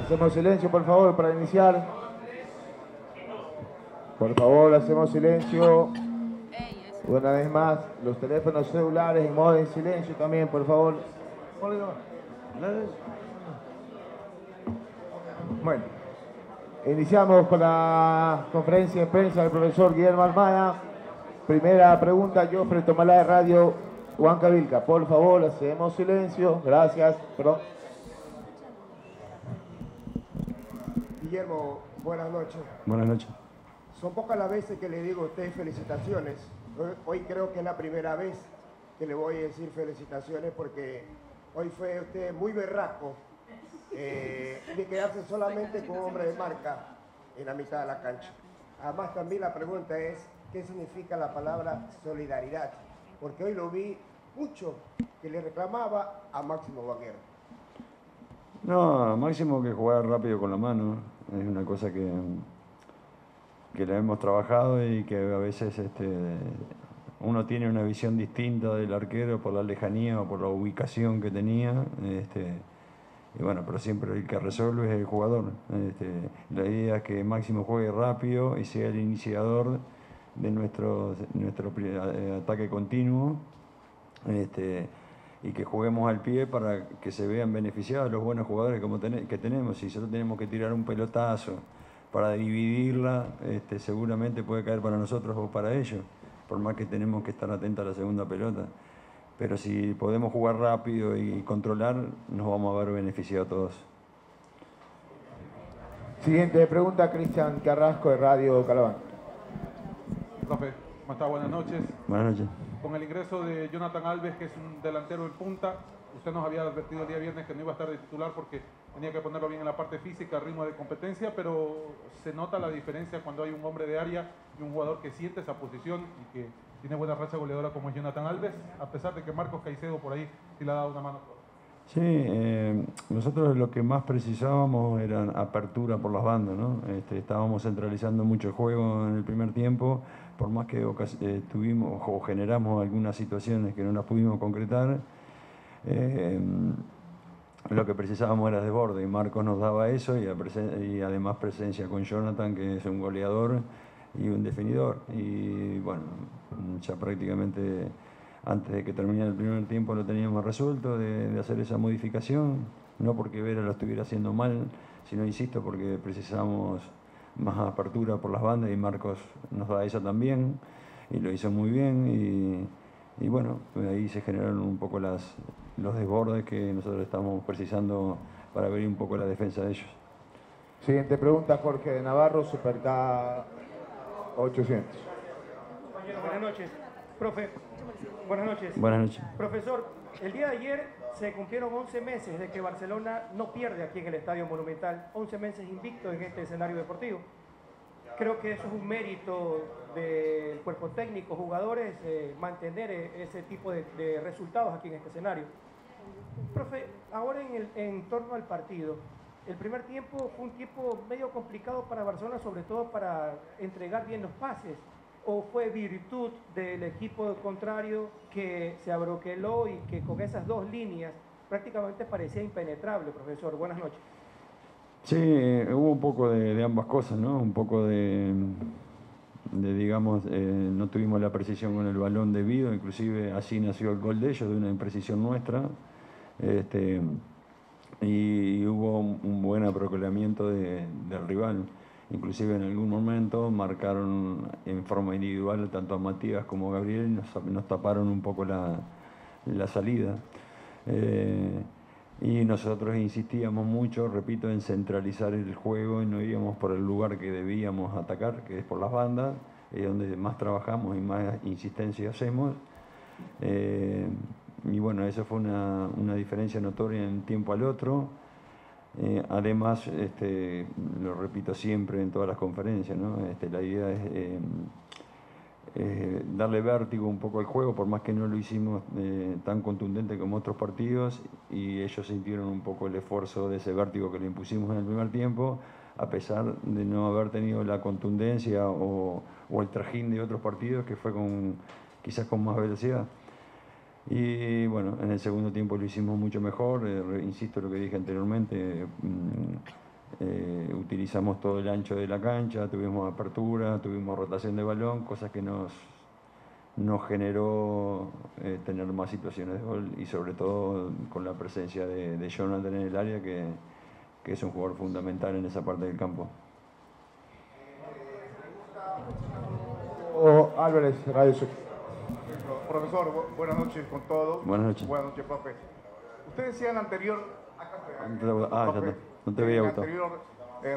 Hacemos silencio, por favor, para iniciar. Por favor, hacemos silencio. Una vez más, los teléfonos celulares en modo de silencio también, por favor. Bueno, iniciamos con la conferencia de prensa del profesor Guillermo Almada. Primera pregunta, Jofre Tomalá de Radio Huancavilca. Por favor, hacemos silencio. Gracias. Perdón. Guillermo, buenas noches. Buenas noches. Son pocas las veces que le digo a usted felicitaciones. Hoy creo que es la primera vez que le voy a decir felicitaciones porque hoy fue usted muy berraco de quedarse solamente con un hombre de marca en la mitad de la cancha. Además también la pregunta es, ¿qué significa la palabra solidaridad? Porque hoy lo vi mucho que le reclamaba a Máximo Vanguero. No, Máximo que jugar rápido con la mano, es una cosa que la hemos trabajado y que a veces uno tiene una visión distinta del arquero por la lejanía o por la ubicación que tenía. Y bueno, pero siempre el que resuelve es el jugador. La idea es que Máximo juegue rápido y sea el iniciador de nuestro ataque continuo. Y que juguemos al pie para que se vean beneficiados los buenos jugadores que tenemos. Si solo tenemos que tirar un pelotazo para dividirla, seguramente puede caer para nosotros o para ellos, por más que tenemos que estar atentos a la segunda pelota. Pero si podemos jugar rápido y controlar, nos vamos a ver beneficiados todos. Siguiente pregunta, Cristian Carrasco de Radio Calaván. Profe, ¿cómo está? Buenas noches. Buenas noches. Con el ingreso de Jonathan Alves, que es un delantero en punta, usted nos había advertido el día viernes que no iba a estar de titular porque tenía que ponerlo bien en la parte física, ritmo de competencia, pero se nota la diferencia cuando hay un hombre de área y un jugador que siente esa posición y que tiene buena racha goleadora como es Jonathan Alves, a pesar de que Marcos Caicedo por ahí sí le ha dado una mano. Sí, nosotros lo que más precisábamos era apertura por las bandas, ¿no? Estábamos centralizando mucho el juego en el primer tiempo, por más que tuvimos o generamos algunas situaciones que no las pudimos concretar, lo que precisábamos era desborde y Marcos nos daba eso y además presencia con Jonathan, que es un goleador y un definidor. Y bueno, ya prácticamente antes de que terminara el primer tiempo lo teníamos resuelto de hacer esa modificación, no porque Vera lo estuviera haciendo mal, sino, insisto, porque precisamos más apertura por las bandas y Marcos nos da eso también y lo hizo muy bien y bueno, ahí se generaron un poco los desbordes que nosotros estamos precisando para ver un poco la defensa de ellos. Siguiente pregunta, Jorge de Navarro, Super K 800. Buenas noches. Profe, buenas noches. Buenas noches. Profesor, el día de ayer se cumplieron 11 meses de que Barcelona no pierde aquí en el Estadio Monumental, 11 meses invicto en este escenario deportivo. Creo que eso es un mérito del cuerpo técnico, jugadores, mantener ese tipo de resultados aquí en este escenario. Profe, ahora en torno al partido, el primer tiempo fue un tiempo medio complicado para Barcelona, sobre todo para entregar bien los pases. ¿O fue virtud del equipo contrario que se abroqueló y que con esas dos líneas prácticamente parecía impenetrable, profesor? Buenas noches. Sí, hubo un poco de ambas cosas, ¿no? Un poco digamos, no tuvimos la precisión con el balón debido, inclusive así nació el gol de ellos, de una imprecisión nuestra. Y hubo un buen aprocolamiento del rival. Inclusive en algún momento marcaron en forma individual tanto a Matías como a Gabriel y nos taparon un poco la salida. Y nosotros insistíamos mucho, repito, en centralizar el juego y no íbamos por el lugar que debíamos atacar, que es por las bandas, es donde más trabajamos y más insistencia hacemos. Y bueno, eso fue una diferencia notoria en tiempo al otro. Además, lo repito siempre en todas las conferencias, ¿no? La idea es darle vértigo un poco al juego, por más que no lo hicimos tan contundente como otros partidos, y ellos sintieron un poco el esfuerzo de ese vértigo que le impusimos en el primer tiempo, a pesar de no haber tenido la contundencia o el trajín de otros partidos que fue quizás con más velocidad. Y bueno, en el segundo tiempo lo hicimos mucho mejor, insisto lo que dije anteriormente, utilizamos todo el ancho de la cancha, tuvimos apertura, tuvimos rotación de balón, cosas que nos generó tener más situaciones de gol y sobre todo con la presencia de Jonathan en el área, que es un jugador fundamental en esa parte del campo. Álvarez, Radio Sur. Profesor, buenas noches con todos. Buenas noches. Buenas noches, profe. Usted decía en la anterior, no te veía, en la anterior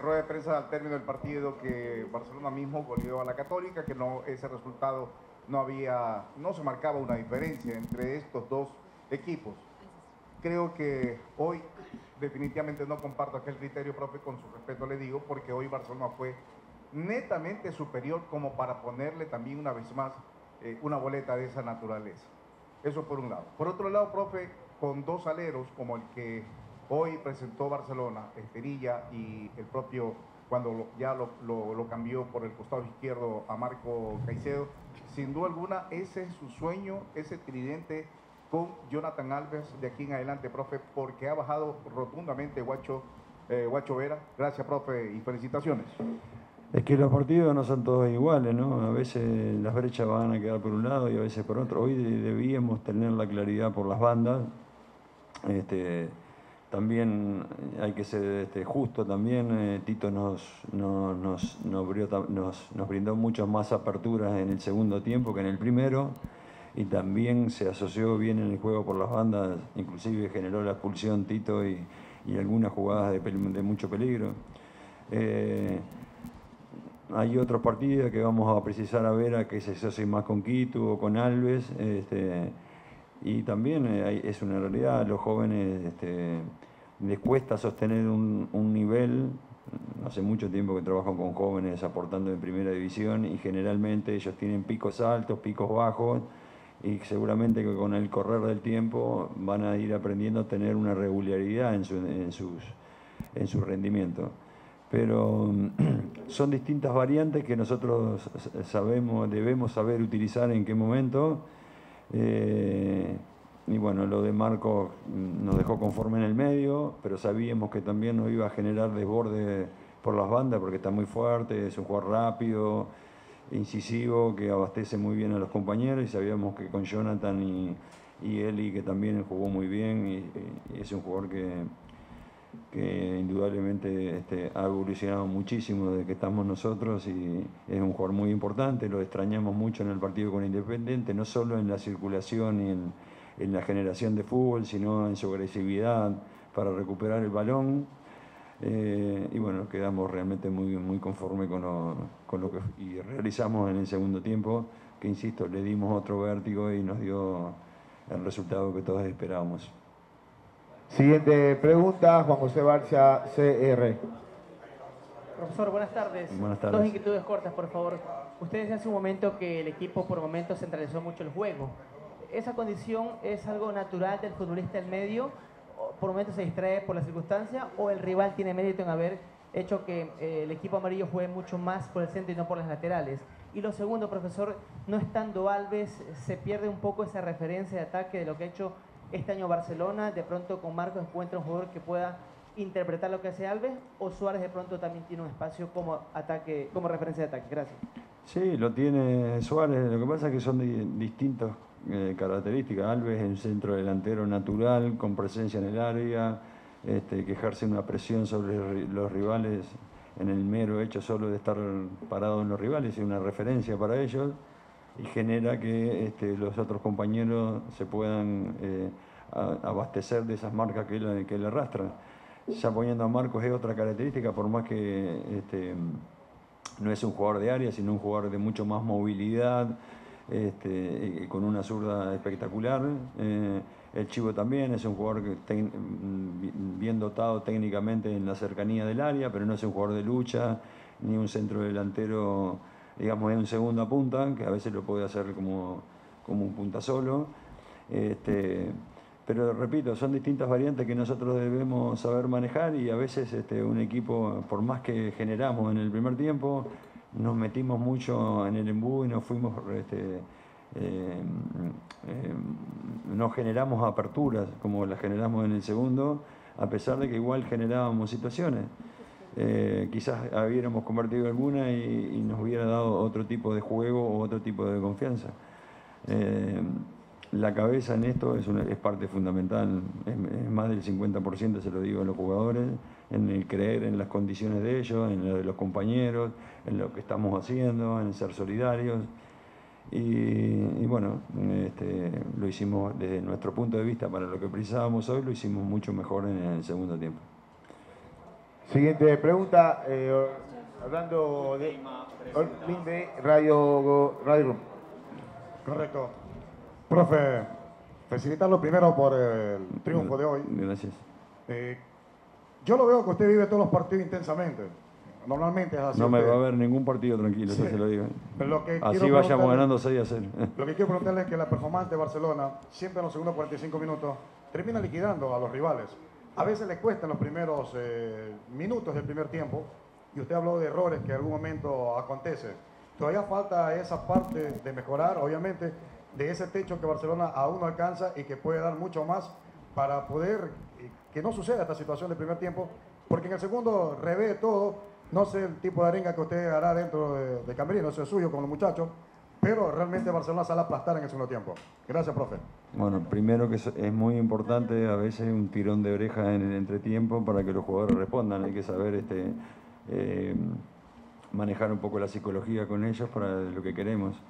rueda de prensa al término del partido que Barcelona mismo goleó a la Católica, que ese resultado no se marcaba una diferencia entre estos dos equipos. Creo que hoy definitivamente no comparto aquel criterio, profe, con su respeto le digo, porque hoy Barcelona fue netamente superior como para ponerle también una vez más una boleta de esa naturaleza. Eso por un lado. Por otro lado, profe, con dos aleros como el que hoy presentó Barcelona, Esterilla y el propio, cuando ya lo cambió por el costado izquierdo a Marco Caicedo, sin duda alguna ese es su sueño, ese tridente con Jonathan Alves de aquí en adelante, profe, porque ha bajado rotundamente Guacho Vera. Gracias, profe, y felicitaciones. Es que los partidos no son todos iguales, ¿no? A veces las brechas van a quedar por un lado y a veces por otro. Hoy debíamos tener la claridad por las bandas. También hay que ser justo también. Tito nos brindó muchas más aperturas en el segundo tiempo que en el primero. Y también se asoció bien en el juego por las bandas. Inclusive generó la expulsión Tito y algunas jugadas de mucho peligro. Hay otros partidos que vamos a precisar a ver a que se asocie más con Quito o con Alves. Y también es una realidad, a los jóvenes les cuesta sostener un nivel. Hace mucho tiempo que trabajo con jóvenes aportando en primera división y generalmente ellos tienen picos altos, picos bajos y seguramente que con el correr del tiempo van a ir aprendiendo a tener una regularidad en su rendimiento. Pero son distintas variantes que nosotros debemos saber utilizar en qué momento. Y bueno, lo de Marcos nos dejó conforme en el medio, pero sabíamos que también nos iba a generar desborde por las bandas porque está muy fuerte, es un jugador rápido, incisivo, que abastece muy bien a los compañeros y sabíamos que con Jonathan y Eli, que también jugó muy bien y es un jugador que indudablemente ha evolucionado muchísimo desde que estamos nosotros y es un jugador muy importante, lo extrañamos mucho en el partido con Independiente, no solo en la circulación y en la generación de fútbol, sino en su agresividad para recuperar el balón. Y bueno, quedamos realmente muy conformes con lo que realizamos en el segundo tiempo, que insisto, le dimos otro vértigo y nos dio el resultado que todos esperábamos. Siguiente pregunta, Juan José Barcia, CR. Profesor, buenas tardes. Buenas tardes. Dos inquietudes cortas, por favor. Usted decía hace un momento que el equipo por momentos centralizó mucho el juego. ¿Esa condición es algo natural del futbolista del medio? ¿Por momentos se distrae por la circunstancia? ¿O el rival tiene mérito en haber hecho que el equipo amarillo juegue mucho más por el centro y no por las laterales? Y lo segundo, profesor, no estando Alves, ¿se pierde un poco esa referencia de ataque de lo que ha hecho este año Barcelona? ¿De pronto con Marcos encuentra un jugador que pueda interpretar lo que hace Alves? ¿O Suárez de pronto también tiene un espacio como referencia de ataque? Gracias. Sí, lo tiene Suárez. Lo que pasa es que son distintas características. Alves es un centro delantero natural, con presencia en el área, que ejerce una presión sobre los rivales en el mero hecho solo de estar parado en los rivales, es una referencia para ellos y genera que los otros compañeros se puedan abastecer de esas marcas que él arrastra. Ya poniendo a Marcos es otra característica, por más que no es un jugador de área, sino un jugador de mucho más movilidad, con una zurda espectacular. El Chivo también es un jugador que bien dotado técnicamente en la cercanía del área, pero no es un jugador de lucha, ni un centro delantero, digamos, en un segunda punta, que a veces lo puede hacer como un punta solo. Pero repito, son distintas variantes que nosotros debemos saber manejar y a veces un equipo, por más que generamos en el primer tiempo, nos metimos mucho en el embudo y nos fuimos no generamos aperturas como las generamos en el segundo, a pesar de que igual generábamos situaciones. Quizás hubiéramos convertido alguna y nos hubiera dado otro tipo de juego o otro tipo de confianza. La cabeza en esto es parte fundamental, es más del 50%, se lo digo a los jugadores, en el creer en las condiciones de ellos, en lo de los compañeros, en lo que estamos haciendo, en ser solidarios. Y bueno, lo hicimos desde nuestro punto de vista, para lo que precisábamos hoy, lo hicimos mucho mejor en el segundo tiempo. Siguiente pregunta, hablando de link de Radio Room. Correcto. Profe, felicitarlo primero por el triunfo de hoy. Gracias. Yo lo veo que usted vive todos los partidos intensamente. Normalmente es así. No me va a ver ningún partido tranquilo, Sí. eso se lo digo. Pero lo que Así quiero vayamos preguntarle- ganando 6-0. Lo que quiero preguntarle es que la performance de Barcelona, siempre en los segundos 45 minutos, termina liquidando a los rivales. A veces les cuesta en los primeros minutos del primer tiempo, y usted habló de errores que en algún momento acontece. Todavía falta esa parte de mejorar, obviamente, de ese techo que Barcelona aún no alcanza y que puede dar mucho más para poder que no suceda esta situación del primer tiempo, porque en el segundo revé todo. No sé el tipo de arenga que usted hará dentro de Camerino, eso es suyo con los muchachos, pero realmente Barcelona sale a aplastar en el segundo tiempo. Gracias, profe. Bueno, primero que es muy importante a veces un tirón de oreja en el entretiempo para que los jugadores respondan. Hay que saber manejar un poco la psicología con ellos para lo que queremos.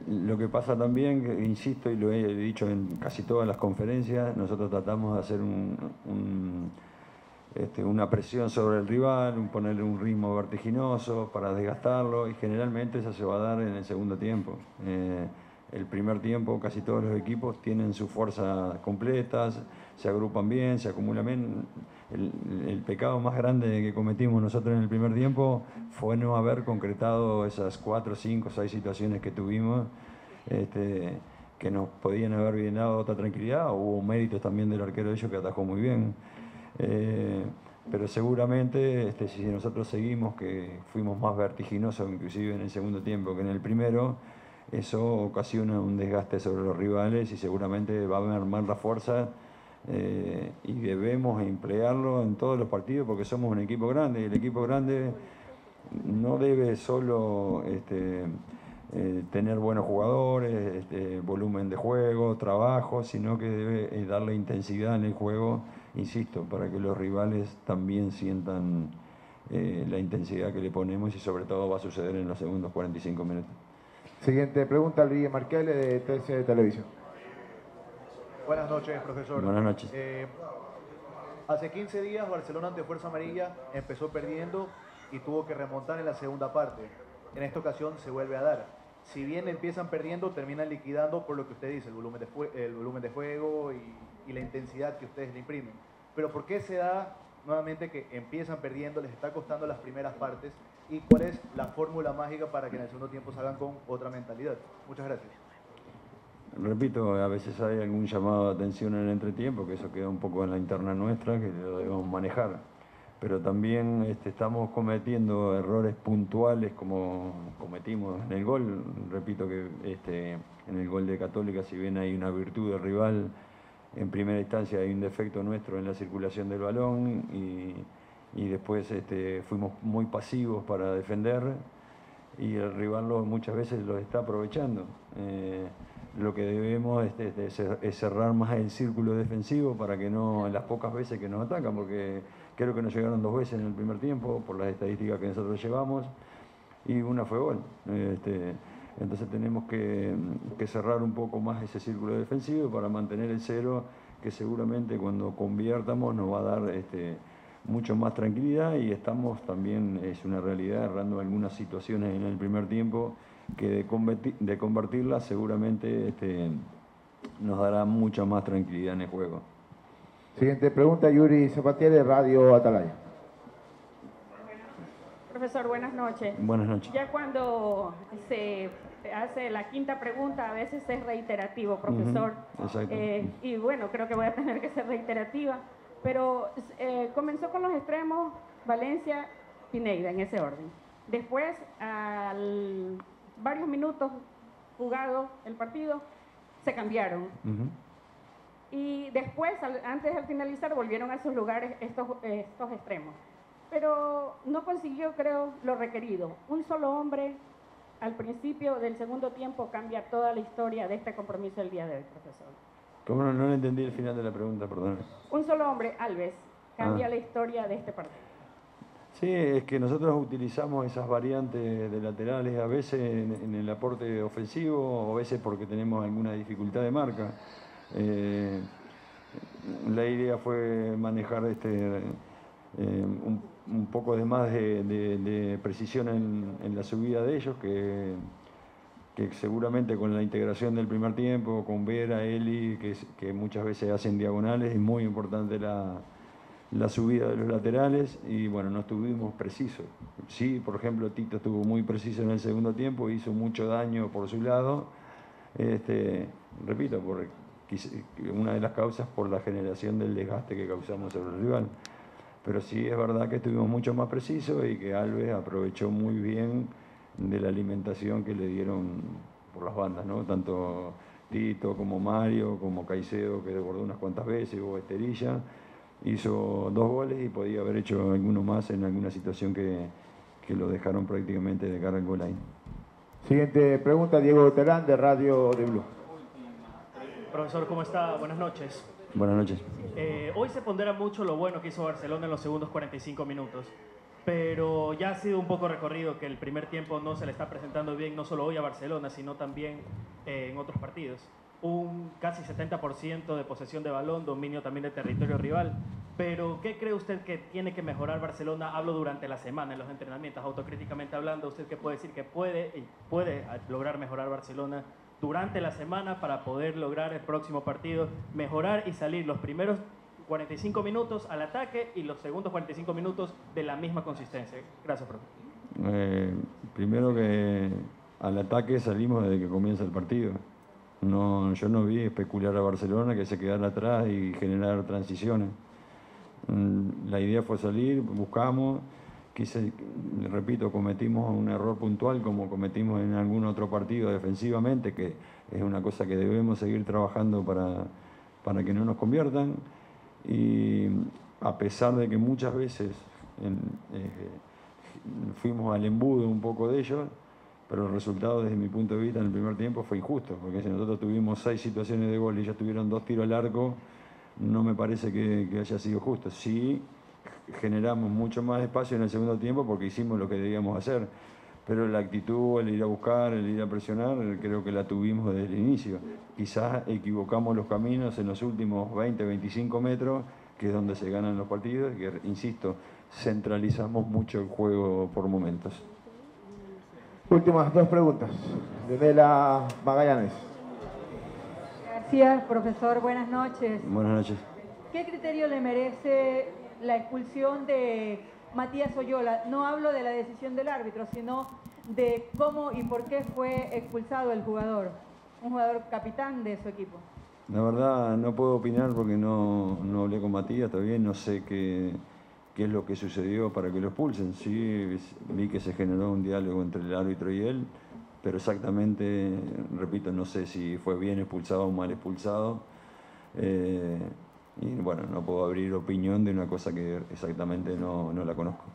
Lo que pasa también, que insisto y lo he dicho en casi todas las conferencias, nosotros tratamos de hacer una presión sobre el rival, ponerle un ritmo vertiginoso para desgastarlo, y generalmente eso se va a dar en el segundo tiempo. El primer tiempo casi todos los equipos tienen sus fuerzas completas, se agrupan bien, se acumulan bien. El pecado más grande que cometimos nosotros en el primer tiempo fue no haber concretado esas 4, 5, 6 situaciones que tuvimos, que nos podían haber bien dado otra tranquilidad. Hubo méritos también del arquero de ellos que atajó muy bien. Pero seguramente si nosotros seguimos, que fuimos más vertiginosos inclusive en el segundo tiempo que en el primero, eso ocasiona un desgaste sobre los rivales y seguramente va a mermar la fuerza, y debemos emplearlo en todos los partidos porque somos un equipo grande, y el equipo grande no debe solo tener buenos jugadores, volumen de juego, trabajo, sino que debe darle intensidad en el juego, insisto, para que los rivales también sientan la intensidad que le ponemos, y sobre todo va a suceder en los segundos 45 minutos. Siguiente pregunta, Luis Marquele de 13 de Televisión. Buenas noches, profesor. Buenas noches. Hace 15 días Barcelona ante Fuerza Amarilla empezó perdiendo y tuvo que remontar en la segunda parte. En esta ocasión se vuelve a dar. Si bien empiezan perdiendo, terminan liquidando por lo que usted dice, el volumen de juego y la intensidad que ustedes le imprimen. Pero ¿por qué se da nuevamente que empiezan perdiendo, les está costando las primeras partes? ¿Y cuál es la fórmula mágica para que en el segundo tiempo salgan con otra mentalidad? Muchas gracias. Repito, a veces hay algún llamado de atención en el entretiempo, que eso queda un poco en la interna nuestra, que lo debemos manejar. Pero también estamos cometiendo errores puntuales como cometimos en el gol. Repito que en el gol de Católica, si bien hay una virtud del rival, en primera instancia hay un defecto nuestro en la circulación del balón, y después fuimos muy pasivos para defender, y el rival muchas veces lo está aprovechando. Lo que debemos es cerrar más el círculo defensivo para que no, en las pocas veces que nos atacan, porque creo que nos llegaron 2 veces en el primer tiempo por las estadísticas que nosotros llevamos, y una fue gol. Entonces tenemos que cerrar un poco más ese círculo defensivo para mantener el 0, que seguramente cuando conviertamos nos va a dar mucho más tranquilidad, y estamos también, es una realidad, errando algunas situaciones en el primer tiempo que de convertirlas seguramente nos dará mucha más tranquilidad en el juego. Siguiente pregunta, Yuri Zapatier de Radio Atalaya. Profesor, buenas noches. Buenas noches. Ya cuando se hace la quinta pregunta, a veces es reiterativo, profesor. Exacto. Y bueno, creo que voy a tener que ser reiterativa. Pero comenzó con los extremos, Valencia, Pineda, en ese orden. Después, varios minutos jugado el partido, se cambiaron. Y después, antes de finalizar, volvieron a sus lugares estos extremos. Pero no consiguió, creo, lo requerido. Un solo hombre, al principio del segundo tiempo, cambia toda la historia de este compromiso el día de hoy, profesor. ¿Cómo no le entendí el final de la pregunta, perdón? Un solo hombre, Alves, cambia la historia de este partido. Sí, es que nosotros utilizamos esas variantes de laterales a veces en el aporte ofensivo, o a veces porque tenemos alguna dificultad de marca. La idea fue manejar un poco de más de precisión en la subida de ellos, que seguramente con la integración del primer tiempo, con Vera, Eli, que muchas veces hacen diagonales, es muy importante la subida de los laterales, y bueno, no estuvimos precisos. Sí, por ejemplo, Tito estuvo muy preciso en el segundo tiempo, hizo mucho daño por su lado, repito, una de las causas por la generación del desgaste que causamos sobre el rival. Pero sí es verdad que estuvimos mucho más precisos y que Alves aprovechó muy bien de la alimentación que le dieron por las bandas, ¿no? Tanto Tito como Mario, como Caicedo, que desbordó unas cuantas veces, o Esterilla, hizo 2 goles y podía haber hecho alguno más en alguna situación que lo dejaron prácticamente de cara al goal line. Siguiente pregunta, Diego Terán, de Radio de Blue. Profesor, ¿cómo está? Buenas noches. Buenas noches. Hoy se pondera mucho lo bueno que hizo Barcelona en los segundos 45 minutos, pero ya ha sido un poco recorrido que el primer tiempo no se le está presentando bien, no solo hoy a Barcelona, sino también en otros partidos. Un casi 70% de posesión de balón, dominio también del territorio rival. Pero, ¿qué cree usted que tiene que mejorar Barcelona? Hablo durante la semana, en los entrenamientos, autocríticamente hablando. ¿Usted qué puede decir que puede lograr mejorar Barcelona durante la semana para poder lograr el próximo partido, mejorar y salir los primeros 45 minutos al ataque y los segundos 45 minutos de la misma consistencia? Gracias, profe. Primero que al ataque salimos desde que comienza el partido. No, yo no vi especular a Barcelona que se quedara atrás y generar transiciones. La idea fue salir, buscamos, repito, cometimos un error puntual como cometimos en algún otro partido defensivamente, que es una cosa que debemos seguir trabajando para que no nos conviertan. Y a pesar de que muchas veces fuimos al embudo un poco de ellos, pero el resultado desde mi punto de vista en el primer tiempo fue injusto, porque si nosotros tuvimos 6 situaciones de gol y ellos tuvieron 2 tiros al arco, no me parece que haya sido justo. Sí, generamos mucho más espacio en el segundo tiempo porque hicimos lo que debíamos hacer, pero la actitud, el ir a buscar, el ir a presionar, creo que la tuvimos desde el inicio. Quizás equivocamos los caminos en los últimos 20, 25 metros, que es donde se ganan los partidos, y que, insisto, centralizamos mucho el juego por momentos. Últimas 2 preguntas. Leonela Magallanes. Gracias, profesor. Buenas noches. Buenas noches. ¿Qué criterio le merece la expulsión de Matías Oyola? No hablo de la decisión del árbitro, sino de cómo y por qué fue expulsado el jugador, un jugador capitán de su equipo. La verdad no puedo opinar porque no hablé con Matías todavía, no sé qué es lo que sucedió para que lo expulsen. Sí, vi que se generó un diálogo entre el árbitro y él, pero exactamente, repito, no sé si fue bien expulsado o mal expulsado. Y bueno, no puedo abrir opinión de una cosa que exactamente no la conozco.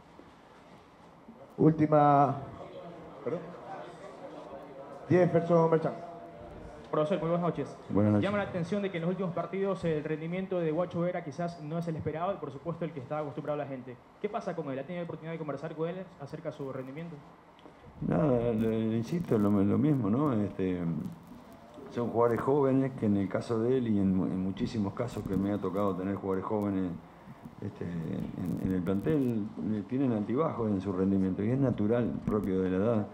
Última. ¿Perdón? Jefferson Merchan. Profesor, muy buenas noches. Buenas noches. Llama la atención de que en los últimos partidos el rendimiento de Guacho Vera quizás no es el esperado y por supuesto el que está acostumbrado la gente. ¿Qué pasa con él? ¿Ha tenido la oportunidad de conversar con él acerca de su rendimiento? Nada, le insisto, lo mismo, ¿no? Son jugadores jóvenes que en el caso de él y en muchísimos casos que me ha tocado tener jugadores jóvenes en el plantel, tienen altibajos en su rendimiento y es natural, propio de la edad.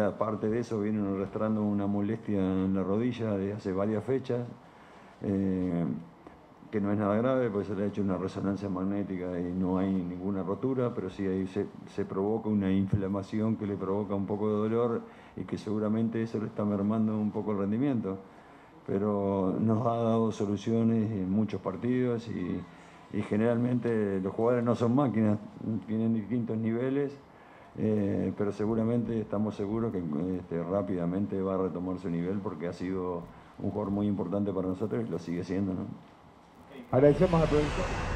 Aparte de eso, vienen arrastrando una molestia en la rodilla desde hace varias fechas, que no es nada grave, porque se le ha hecho una resonancia magnética y no hay ninguna rotura, pero sí ahí se provoca una inflamación que le provoca un poco de dolor y que seguramente eso le está mermando un poco el rendimiento. Pero nos ha dado soluciones en muchos partidos y generalmente los jugadores no son máquinas, tienen distintos niveles pero seguramente estamos seguros que rápidamente va a retomar su nivel porque ha sido un jugador muy importante para nosotros y lo sigue siendo, ¿no? Agradecemos al profesor.